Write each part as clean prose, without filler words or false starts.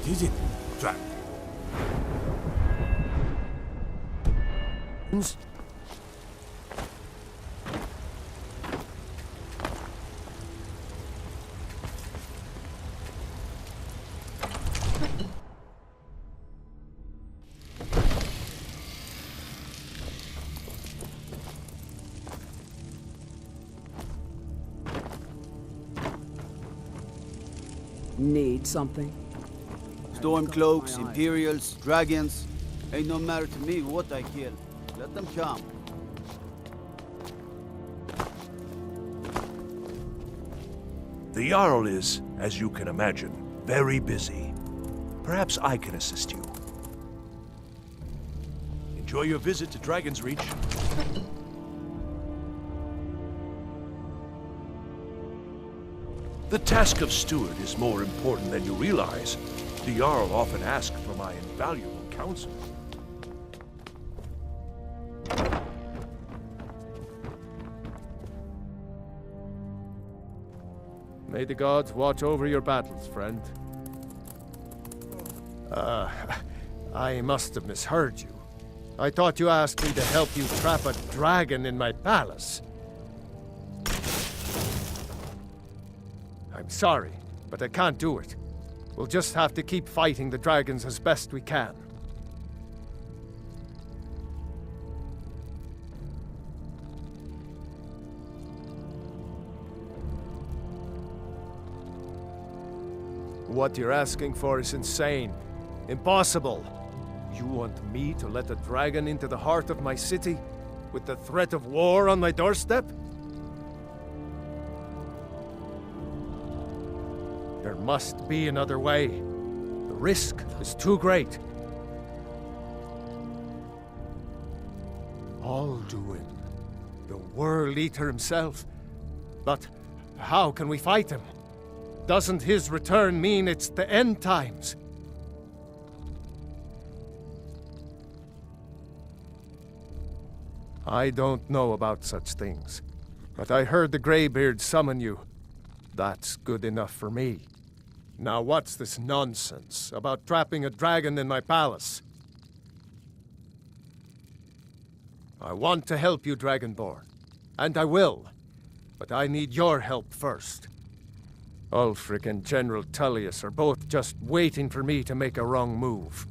What is it, Trap? Need something? Stormcloaks, Imperials, dragons. Ain't no matter to me what I kill. Let them come. The Jarl is, as you can imagine, very busy. Perhaps I can assist you. Enjoy your visit to Dragon's Reach. The task of steward is more important than you realize. The Jarl often asks for my invaluable counsel. May the gods watch over your battles, friend. I must have misheard you. I thought you asked me to help you trap a dragon in my palace. I'm sorry, but I can't do it. We'll just have to keep fighting the dragons as best we can. What you're asking for is insane. Impossible. You want me to let a dragon into the heart of my city, with the threat of war on my doorstep? There must be another way. The risk is too great. Alduin, the World Eater himself. But how can we fight him? Doesn't his return mean it's the end times? I don't know about such things, but I heard the Greybeard summon you. That's good enough for me. Now what's this nonsense about trapping a dragon in my palace? I want to help you, Dragonborn, and I will, but I need your help first. Ulfric and General Tullius are both just waiting for me to make a wrong move.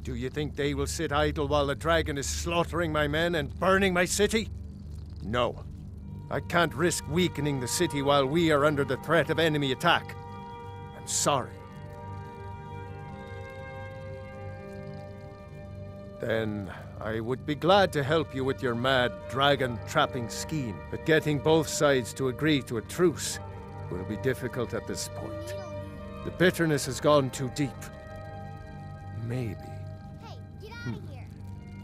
Do you think they will sit idle while the dragon is slaughtering my men and burning my city? No. I can't risk weakening the city while we are under the threat of enemy attack. I'm sorry. Then I would be glad to help you with your mad dragon-trapping scheme, but getting both sides to agree to a truce will be difficult at this point. The bitterness has gone too deep. Maybe. Hey, get out of here.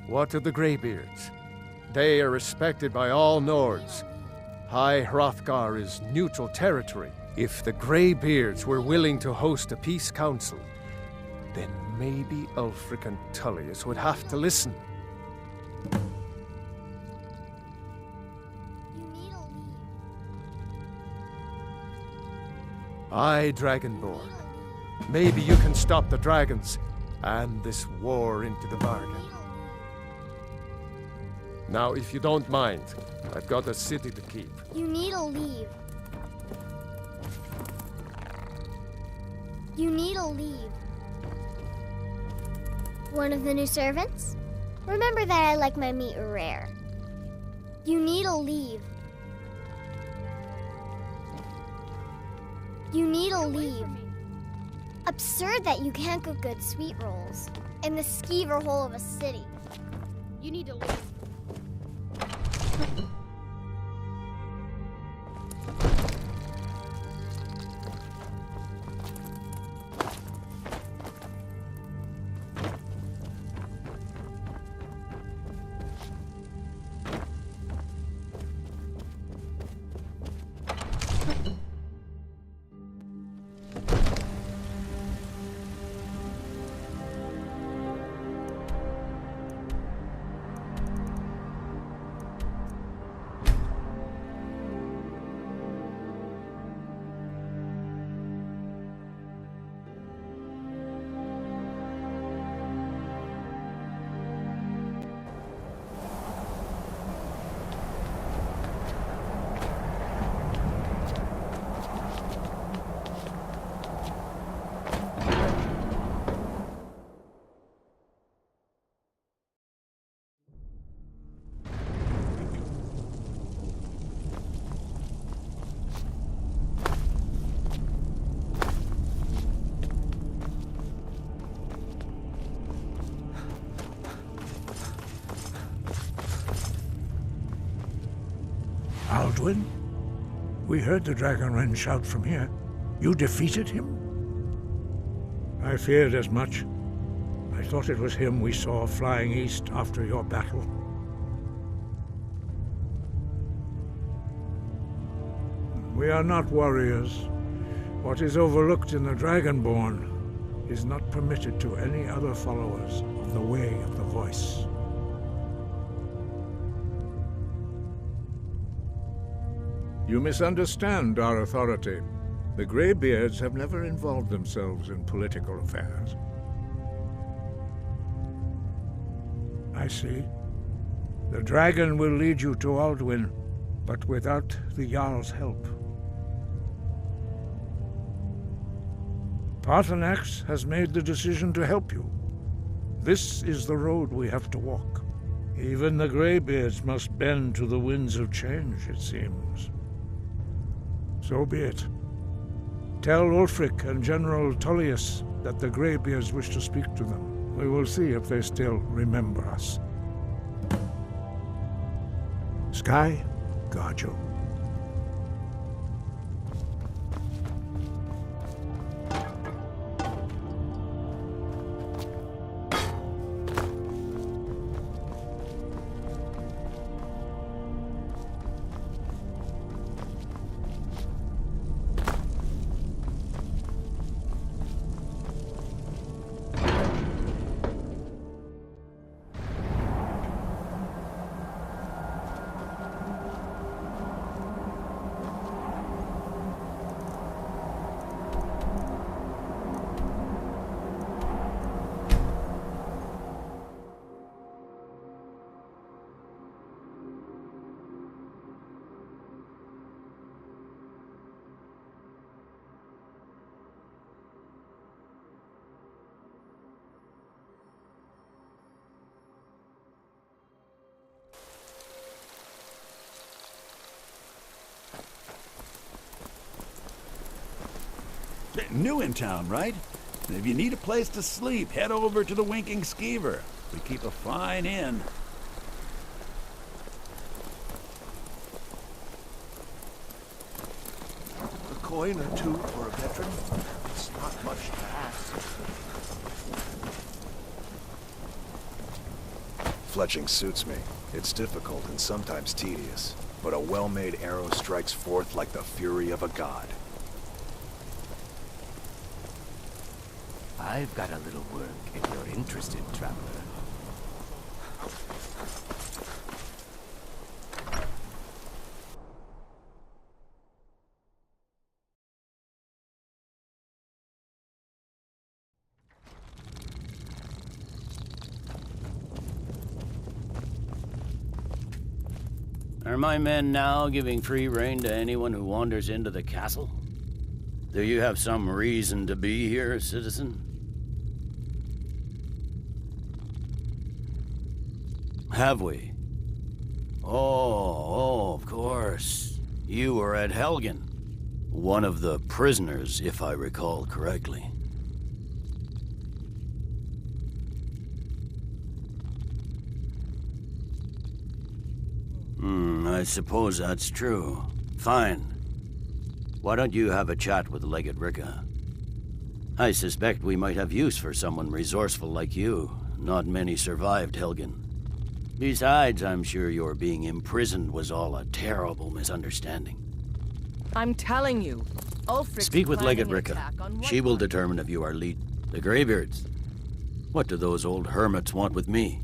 What of the Greybeards? They are respected by all Nords. High Hrothgar is neutral territory. If the Greybeards were willing to host a peace council, then maybe Ulfric and Tullius would have to listen. Aye, Dragonborn. Maybe you can stop the dragons, and this war into the bargain. Now, if you don't mind, I've got a city to keep. You need to leave. You need to leave. One of the new servants? Remember that I like my meat rare. You need to leave. You need to leave. Absurd that you can't cook good sweet rolls in the skeever hole of a city. You need to leave. Aldwin? We heard the Dragonren shout from here. You defeated him? I feared as much. I thought it was him we saw flying east after your battle. We are not warriors. What is overlooked in the Dragonborn is not permitted to any other followers of the Way of the Voice. You misunderstand our authority. The Greybeards have never involved themselves in political affairs. I see. The dragon will lead you to Aldwin, but without the Jarl's help. Paarthurnax has made the decision to help you. This is the road we have to walk. Even the Greybeards must bend to the winds of change, it seems. So be it. Tell Ulfric and General Tullius that the Greybeards wish to speak to them. We will see if they still remember us. Sky, guard you. New in town, right? If you need a place to sleep, head over to the Winking Skeever. We keep a fine inn. A coin or two for a veteran? It's not much to ask. Fletching suits me. It's difficult and sometimes tedious, but a well-made arrow strikes forth like the fury of a god. I've got a little work if you're interested, traveler. Are my men now giving free rein to anyone who wanders into the castle? Do you have some reason to be here, citizen? Have we? Oh, of course. You were at Helgen. One of the prisoners, if I recall correctly. I suppose that's true. Fine. Why don't you have a chat with Legate Ricka? I suspect we might have use for someone resourceful like you. Not many survived Helgen. Besides, I'm sure your being imprisoned was all a terrible misunderstanding. I'm telling you, Ulfric's Speak with planning Legate an Ricka. attack on She will Whitewater. determine if you are lead. The Greybeards. What do those old hermits want with me?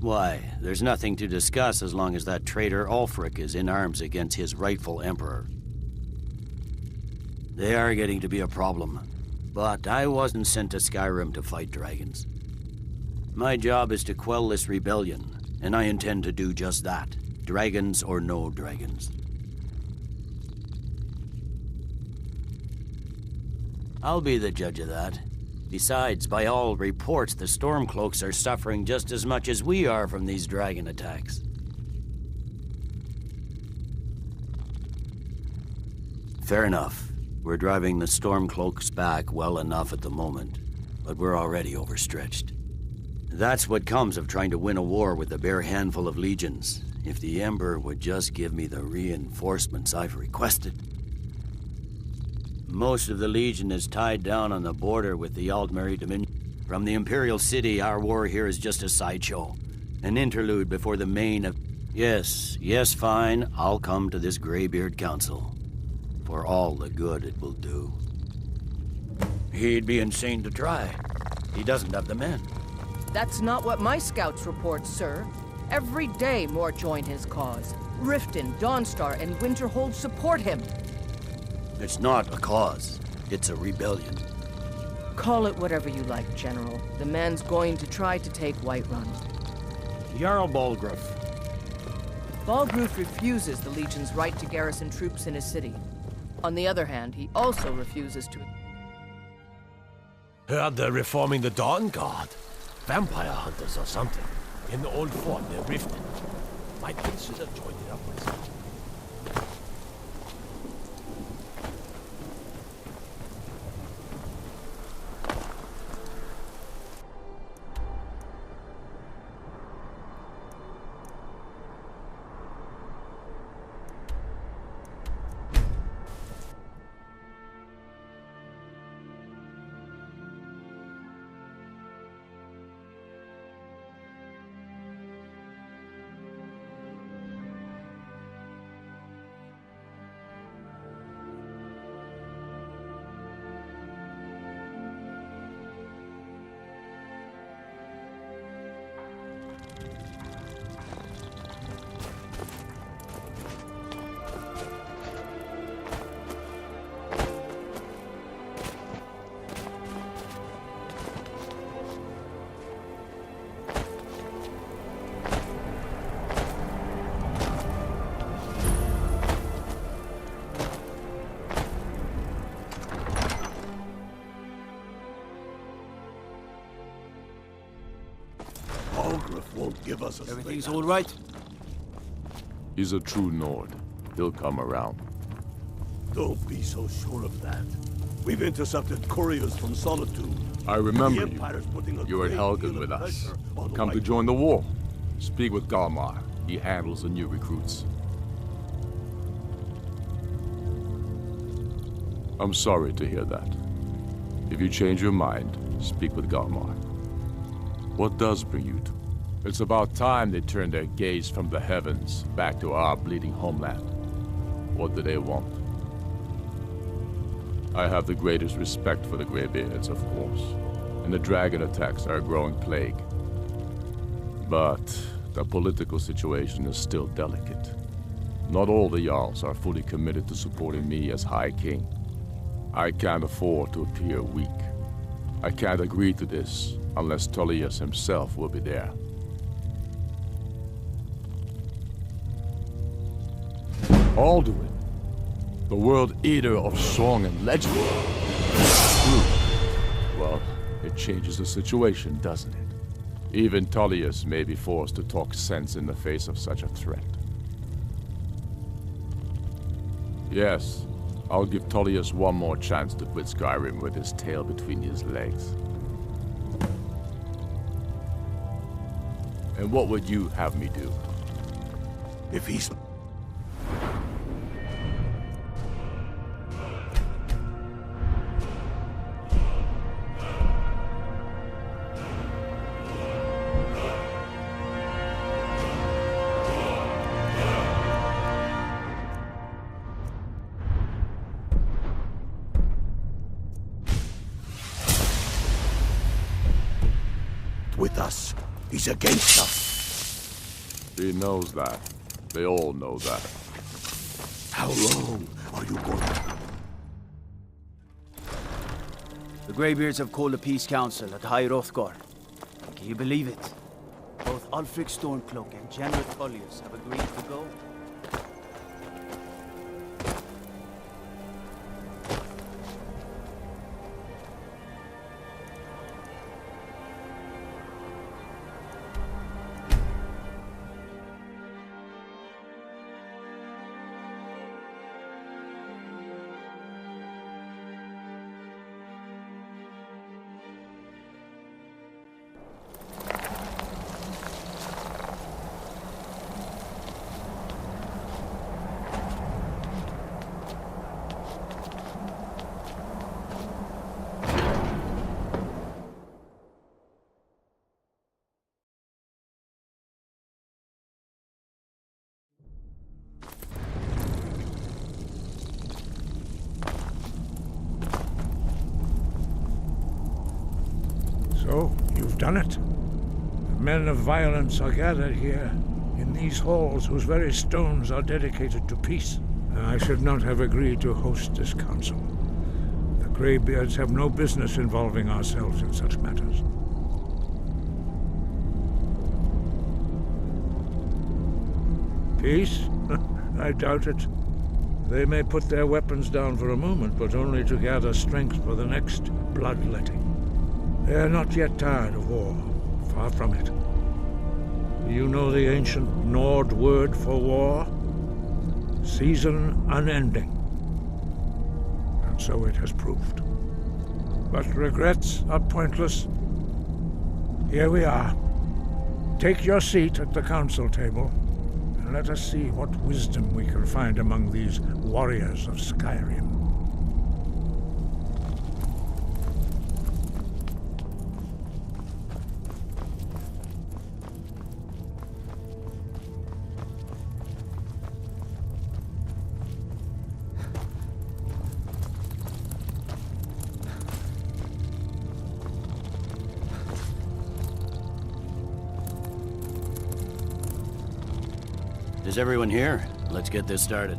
Why, there's nothing to discuss as long as that traitor Ulfric is in arms against his rightful emperor. They are getting to be a problem. But I wasn't sent to Skyrim to fight dragons. My job is to quell this rebellion, and I intend to do just that. Dragons or no dragons. I'll be the judge of that. Besides, by all reports, the Stormcloaks are suffering just as much as we are from these dragon attacks. Fair enough. We're driving the Stormcloaks back well enough at the moment, but we're already overstretched. That's what comes of trying to win a war with a bare handful of legions. If the Emperor would just give me the reinforcements I've requested. Most of the Legion is tied down on the border with the Altmeri Dominion. From the Imperial City, our war here is just a sideshow. An interlude before the main of... Yes, fine. I'll come to this Greybeard Council. For all the good it will do. He'd be insane to try. He doesn't have the men. That's not what my scouts report, sir. Every day more join his cause. Riften, Dawnstar, and Winterhold support him. It's not a cause. It's a rebellion. Call it whatever you like, General. The man's going to try to take Whiterun. Jarl Balgruuf. Balgruuf refuses the Legion's right to garrison troops in his city. On the other hand, he also refuses to... Heard they're reforming the Dawn Guard. Vampire hunters or something. In the old fort near Riften. Might consider joining up myself. Won't give us a Everything's all right? He's a true Nord. He'll come around. Don't be so sure of that. We've intercepted couriers from Solitude. I remember The Empire's putting a you. You were at great Helgen deal with of us. pressure on the Come to White join the war. Speak with Galmar. He handles the new recruits. I'm sorry to hear that. If you change your mind, speak with Galmar. What does bring you to? It's about time they turned their gaze from the heavens back to our bleeding homeland. What do they want? I have the greatest respect for the Greybeards, of course, and the dragon attacks are a growing plague. But the political situation is still delicate. Not all the Jarls are fully committed to supporting me as High King. I can't afford to appear weak. I can't agree to this unless Tullius himself will be there. Alduin, the World Eater of song and legend. Well, it changes the situation, doesn't it? Even Tullius may be forced to talk sense in the face of such a threat. Yes, I'll give Tullius one more chance to quit Skyrim with his tail between his legs. And what would you have me do? If he's... with us, he's against us. He knows that. They all know that. How long are you going to... The Greybeards have called a peace council at High Hrothgar. Can you believe it? Both Ulfric Stormcloak and General Tullius have agreed to go. We've done it. The men of violence are gathered here, in these halls whose very stones are dedicated to peace. I should not have agreed to host this council. The Greybeards have no business involving ourselves in such matters. Peace? I doubt it. They may put their weapons down for a moment, but only to gather strength for the next bloodletting. They are not yet tired of war. Far from it. Do you know the ancient Nord word for war? Season unending. And so it has proved. But regrets are pointless. Here we are. Take your seat at the council table, and let us see what wisdom we can find among these warriors of Skyrim. Is everyone here? Let's get this started.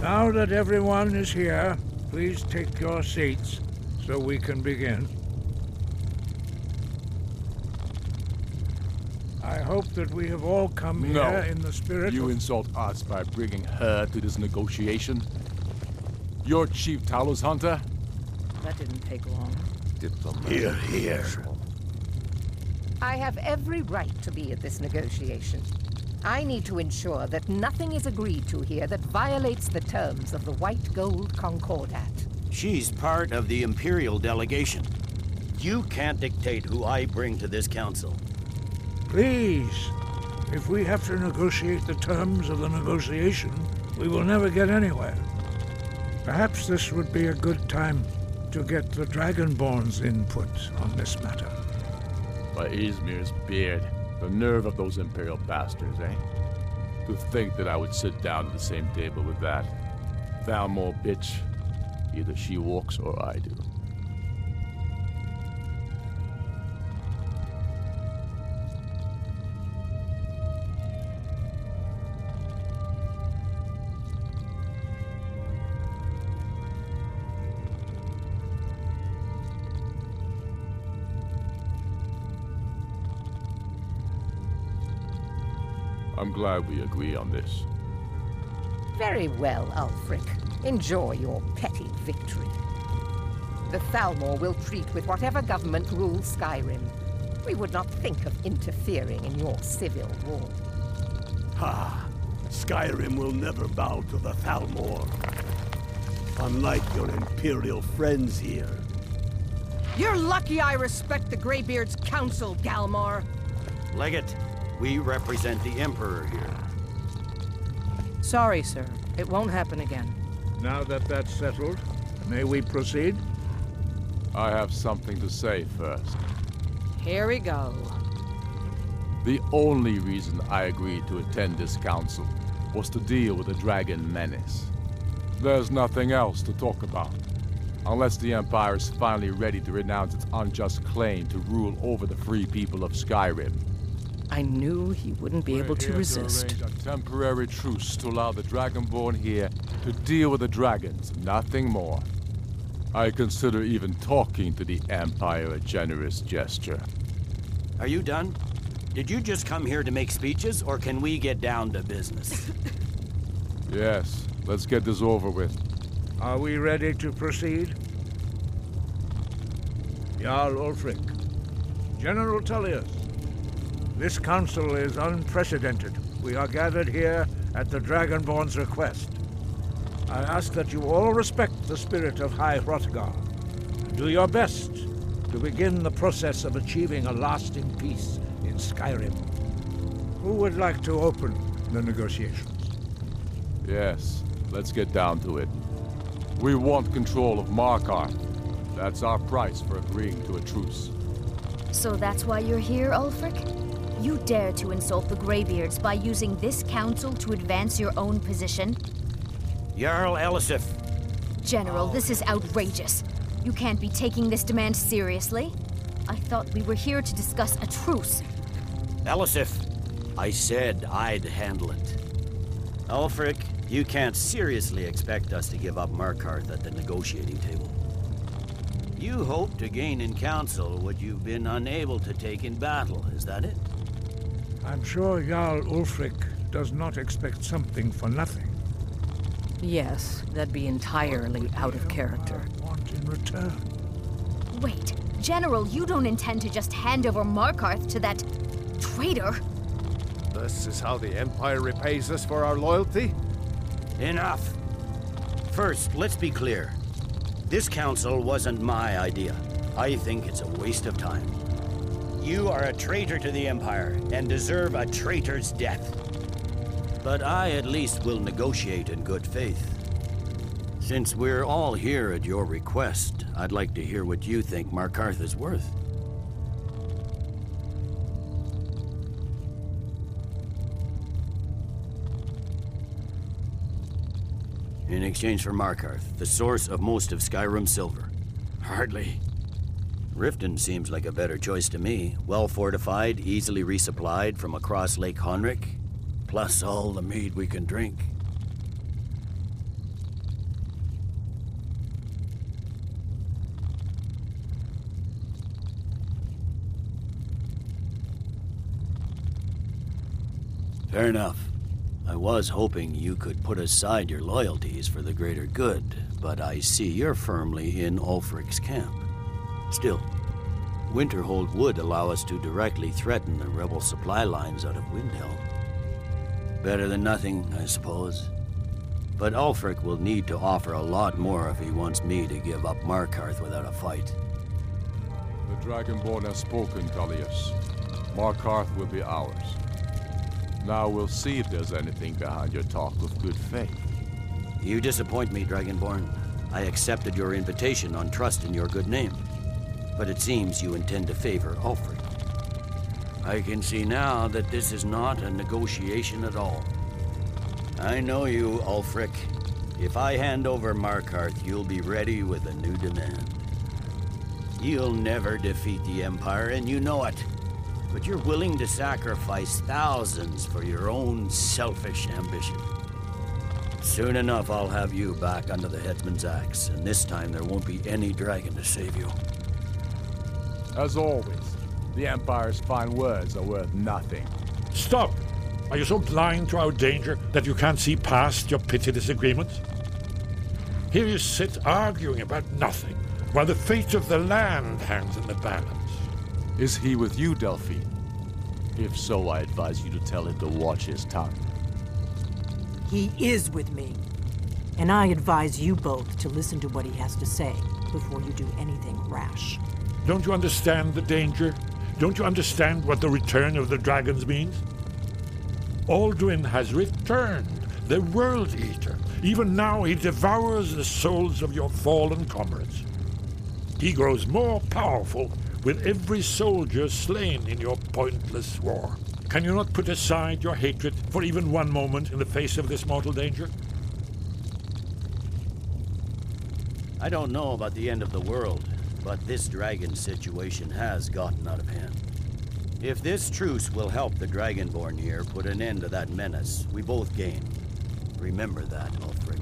Now that everyone is here, please take your seats so we can begin. I hope that we have all come here in the spirit You of... insult us by bringing her to this negotiation? You're Chief Talos Hunter? That didn't take long. Here, here. I have every right to be at this negotiation. I need to ensure that nothing is agreed to here that violates the terms of the White Gold Concordat. She's part of the Imperial delegation. You can't dictate who I bring to this council. Please, if we have to negotiate the terms of the negotiation, we will never get anywhere. Perhaps this would be a good time to get the Dragonborn's input on this matter. By Izmir's beard. The nerve of those Imperial bastards, eh? To think that I would sit down at the same table with that Thalmor bitch. Either she walks or I do. I'm glad we agree on this. Very well, Ulfric. Enjoy your petty victory. The Thalmor will treat with whatever government rules Skyrim. We would not think of interfering in your civil war. Ha! Skyrim will never bow to the Thalmor. Unlike your Imperial friends here. You're lucky I respect the Greybeard's counsel, Galmar. Legate, we represent the Emperor here. Sorry, sir. It won't happen again. Now that that's settled, may we proceed? I have something to say first. Here we go. The only reason I agreed to attend this council was to deal with the dragon menace. There's nothing else to talk about. Unless the Empire is finally ready to renounce its unjust claim to rule over the free people of Skyrim. I knew he wouldn't be able to resist. To arrange a temporary truce to allow the Dragonborn here to deal with the dragons, nothing more. I consider even talking to the Empire a generous gesture. Are you done? Did you just come here to make speeches, or can we get down to business? Yes, let's get this over with. Are we ready to proceed? Jarl Ulfric, General Tullius, this council is unprecedented. We are gathered here at the Dragonborn's request. I ask that you all respect the spirit of High Hrothgar and do your best to begin the process of achieving a lasting peace in Skyrim. Who would like to open the negotiations? Yes, let's get down to it. We want control of Markarth. That's our price for agreeing to a truce. So that's why you're here, Ulfric? You dare to insult the Greybeards by using this council to advance your own position? Jarl Elisif. General, this is outrageous. You can't be taking this demand seriously. I thought we were here to discuss a truce. Elisif, I said I'd handle it. Ulfric, you can't seriously expect us to give up Markarth at the negotiating table. You hope to gain in council what you've been unable to take in battle, is that it? I'm sure Jarl Ulfric does not expect something for nothing. Yes, that'd be entirely out of character. Want in return? Wait, General, you don't intend to just hand over Markarth to that traitor? This is how the Empire repays us for our loyalty? Enough. First, let's be clear. This council wasn't my idea. I think it's a waste of time. You are a traitor to the Empire and deserve a traitor's death. But I at least will negotiate in good faith. Since we're all here at your request, I'd like to hear what you think Markarth is worth. In exchange for Markarth, the source of most of Skyrim's silver. Hardly. Riften seems like a better choice to me. Well fortified, easily resupplied from across Lake Honric. Plus all the mead we can drink. Fair enough. I was hoping you could put aside your loyalties for the greater good, but I see you're firmly in Ulfric's camp. Still, Winterhold would allow us to directly threaten the rebel supply lines out of Windhelm. Better than nothing, I suppose. But Ulfric will need to offer a lot more if he wants me to give up Markarth without a fight. The Dragonborn has spoken, Tullius. Markarth will be ours. Now we'll see if there's anything behind your talk of good faith. You disappoint me, Dragonborn. I accepted your invitation on trust in your good name. But it seems you intend to favor Ulfric. I can see now that this is not a negotiation at all. I know you, Ulfric. If I hand over Markarth, you'll be ready with a new demand. You'll never defeat the Empire, and you know it. But you're willing to sacrifice thousands for your own selfish ambition. Soon enough, I'll have you back under the headsman's axe, and this time there won't be any dragon to save you. As always, the Empire's fine words are worth nothing. Stop! Are you so blind to our danger that you can't see past your petty disagreements? Here you sit arguing about nothing, while the fate of the land hangs in the balance. Is he with you, Delphine? If so, I advise you to tell him to watch his tongue. He is with me. And I advise you both to listen to what he has to say before you do anything rash. Don't you understand the danger? Don't you understand what the return of the dragons means? Alduin has returned, the World Eater. Even now he devours the souls of your fallen comrades. He grows more powerful with every soldier slain in your pointless war. Can you not put aside your hatred for even one moment in the face of this mortal danger? I don't know about the end of the world, but this dragon situation has gotten out of hand. If this truce will help the Dragonborn here put an end to that menace, we both gain. Remember that, Ulfric.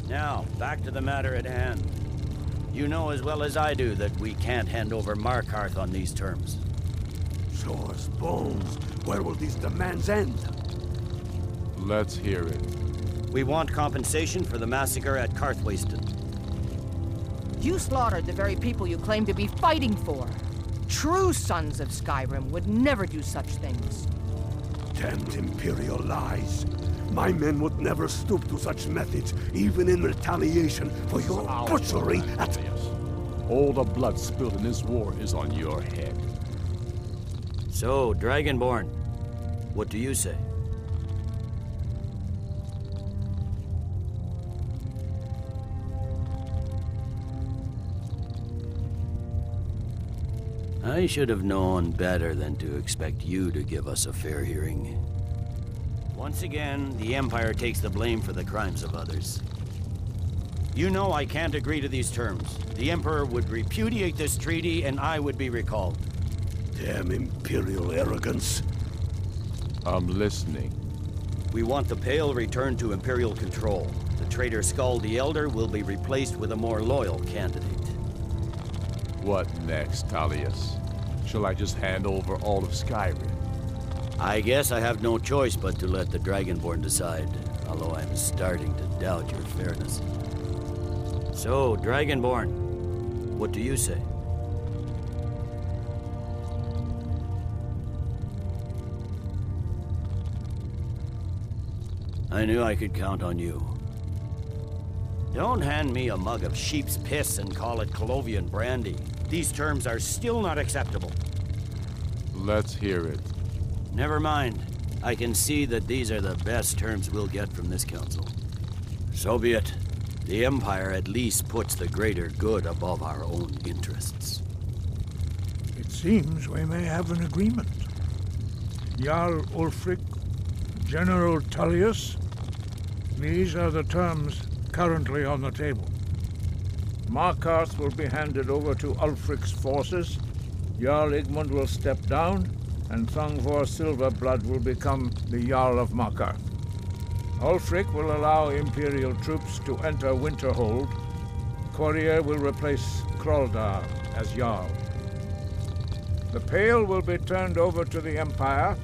Now, back to the matter at hand. You know as well as I do that we can't hand over Markarth on these terms. Shores, bones, where will these demands end? Let's hear it. We want compensation for the massacre at Karthwasten. You slaughtered the very people you claim to be fighting for. True sons of Skyrim would never do such things. Damned Imperial lies. My men would never stoop to such methods, even in retaliation for your butchery at... All the blood spilled in this war is on your head. So, Dragonborn, What do you say? I should have known better than to expect you to give us a fair hearing. Once again, the Empire takes the blame for the crimes of others. You know I can't agree to these terms. The Emperor would repudiate this treaty, and I would be recalled. Damn Imperial arrogance. I'm listening. We want the Pale returned to Imperial control. The traitor Skull the Elder will be replaced with a more loyal candidate. What next, Tullius? Shall I just hand over all of Skyrim? I guess I have no choice but to let the Dragonborn decide, although I'm starting to doubt your fairness. So, Dragonborn, what do you say? I knew I could count on you. Don't hand me a mug of sheep's piss and call it Colovian brandy. These terms are still not acceptable. Let's hear it. Never mind. I can see that these are the best terms we'll get from this council. So be it. The Empire at least puts the greater good above our own interests. It seems we may have an agreement. Jarl Ulfric, General Tullius, these are the terms currently on the table. Markarth will be handed over to Ulfric's forces, Jarl Igmund will step down, and Thungvor Silverblood will become the Jarl of Markarth. Ulfric will allow Imperial troops to enter Winterhold. Courier will replace Kraldar as Jarl. The Pale will be turned over to the Empire.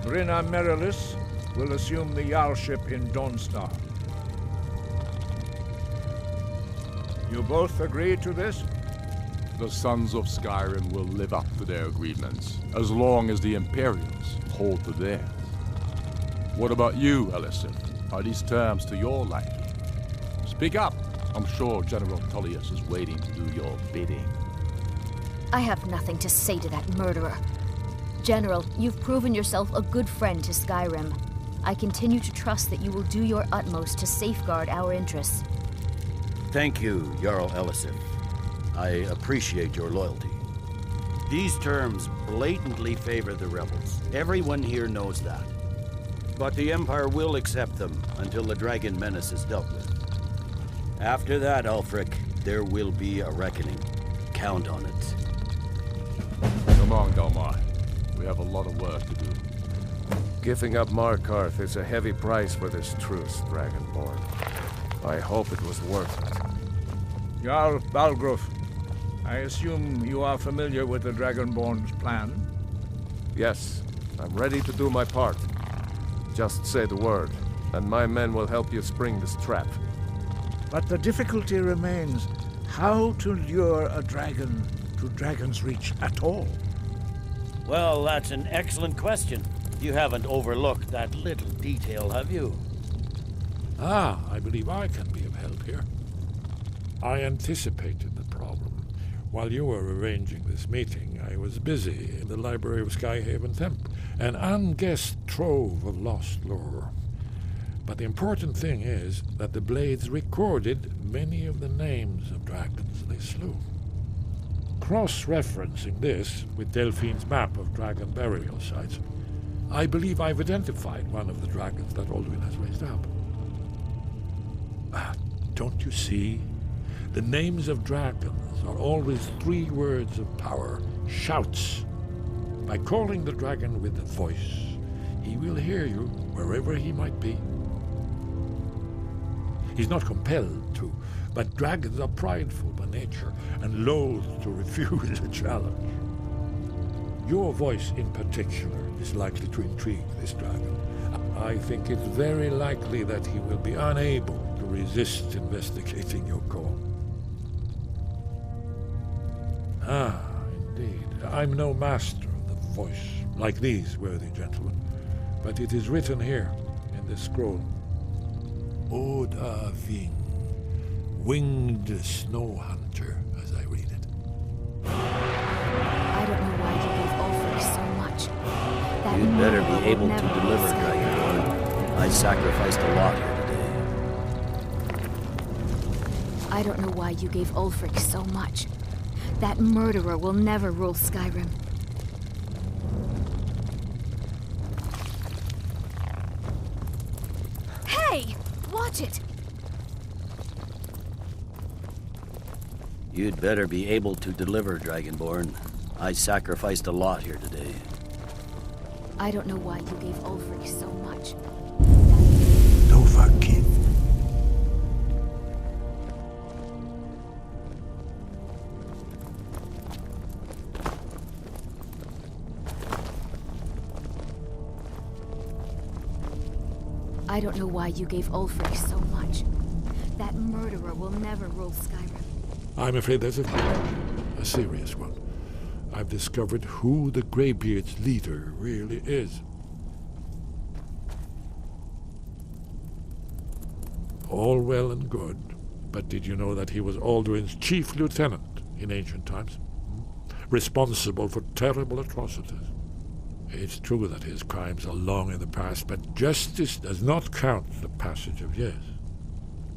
Brynna Merilis will assume the Jarlship in Dawnstar. You both agree to this? The Sons of Skyrim will live up to their agreements, as long as the Imperials hold to theirs. What about you, Elisif? Are these terms to your liking? Speak up! I'm sure General Tullius is waiting to do your bidding. I have nothing to say to that murderer. General, you've proven yourself a good friend to Skyrim. I continue to trust that you will do your utmost to safeguard our interests. Thank you, Jarl Elisif. I appreciate your loyalty. These terms blatantly favor the rebels. Everyone here knows that. But the Empire will accept them until the Dragon Menace is dealt with. After that, Ulfric, there will be a reckoning. Count on it. Come on, Dalmar. We have a lot of work to do. Giving up Markarth is a heavy price for this truce, Dragonborn. I hope it was worth it. Jarl Balgruf, I assume you are familiar with the Dragonborn's plan? Yes, I'm ready to do my part. Just say the word, and my men will help you spring this trap. But the difficulty remains how to lure a dragon to Dragon's Reach at all. Well, that's an excellent question. You haven't overlooked that little detail, have you? Ah, I believe I can be of help here. I anticipated the problem. While you were arranging this meeting, I was busy in the library of Skyhaven Temple, an unguessed trove of lost lore. But the important thing is that the Blades recorded many of the names of dragons they slew. Cross-referencing this with Delphine's map of dragon burial sites, I believe I've identified one of the dragons that Alduin has raised up. Don't you see? The names of dragons are always 3 words of power, shouts. By calling the dragon with a voice, he will hear you wherever he might be. He's not compelled to, but dragons are prideful by nature and loath to refuse a challenge. Your voice in particular is likely to intrigue this dragon. I think it's very likely that he will be unable to resist investigating your call. Ah, indeed. I'm no master of the voice, like these worthy gentlemen, but it is written here in this scroll. Oda Ving, winged snow hunter, as I read it. I don't know why you gave Ulfric so much. That You'd better be able to deliver, Dragonborn. I sacrificed a lot here today. I don't know why you gave Ulfric so much. That murderer will never rule Skyrim. Hey! Watch it! You'd better be able to deliver, Dragonborn. I sacrificed a lot here today. I don't know why you gave Ulfric so much. No fucking. I don't know why you gave Ulfric so much. That murderer will never rule Skyrim. I'm afraid there's a serious one. I've discovered who the Greybeard's leader really is. All well and good, but did you know that he was Alduin's chief lieutenant in ancient times? Responsible for terrible atrocities. It's true that his crimes are long in the past, but justice does not count the passage of years.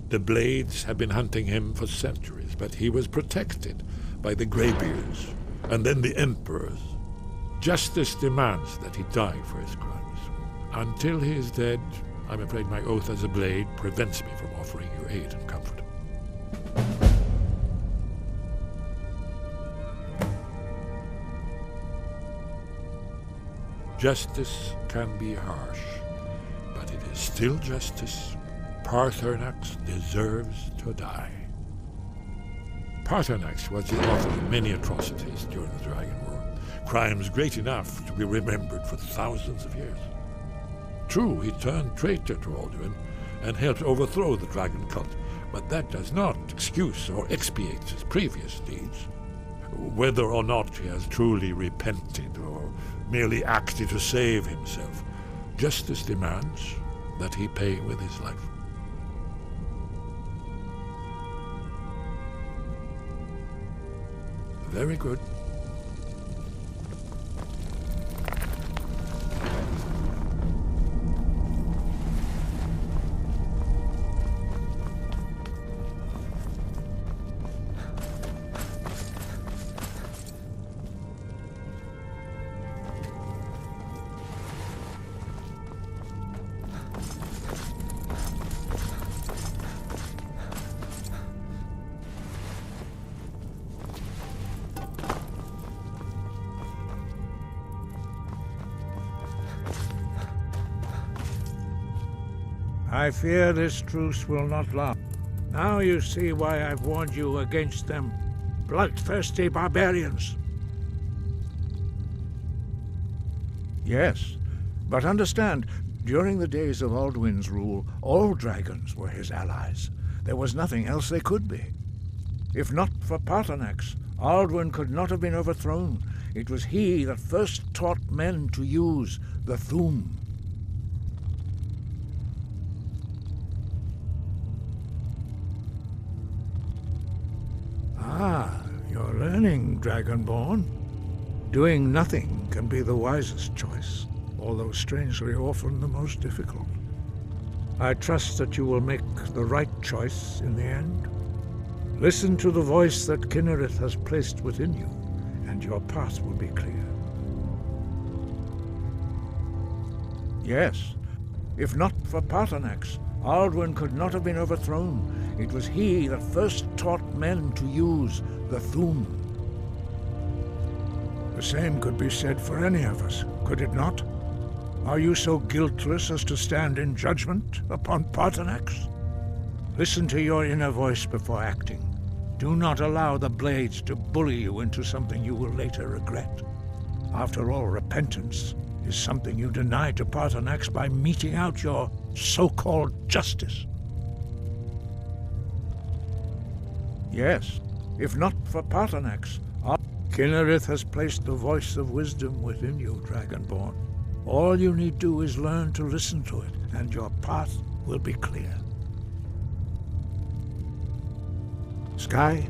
The Blades have been hunting him for centuries, but he was protected by the Greybeards, and then the Emperors. Justice demands that he die for his crimes. Until he is dead, I'm afraid my oath as a Blade prevents me from offering you aid and comfort. Justice can be harsh, but it is still justice. Paarthurnax deserves to die. Paarthurnax was the author of many atrocities during the Dragon War, crimes great enough to be remembered for thousands of years. True, he turned traitor to Alduin and helped overthrow the dragon cult, but that does not excuse or expiate his previous deeds. Whether or not he has truly repented or merely acted to save himself, justice demands that he pay with his life. Very good. I fear this truce will not last. Now you see why I've warned you against them, bloodthirsty barbarians. Yes, but understand, during the days of Alduin's rule, all dragons were his allies. There was nothing else they could be. If not for Paarthurnax, Alduin could not have been overthrown. It was he that first taught men to use the Thu'um. Ah, you're learning, Dragonborn. Doing nothing can be the wisest choice, although strangely often the most difficult. I trust that you will make the right choice in the end. Listen to the voice that Kynareth has placed within you, and your path will be clear. Yes, if not for Paarthurnax, Alduin could not have been overthrown. It was he that first taught men to use the Thu'um. The same could be said for any of us, could it not? Are you so guiltless as to stand in judgment upon Paarthurnax? Listen to your inner voice before acting. Do not allow the Blades to bully you into something you will later regret. After all, repentance is something you deny to Paarthurnax by meting out your so-called justice. Yes, if not for Paarthurnax, Kynareth has placed the voice of wisdom within you, Dragonborn. All you need do is learn to listen to it, and your path will be clear. Sky,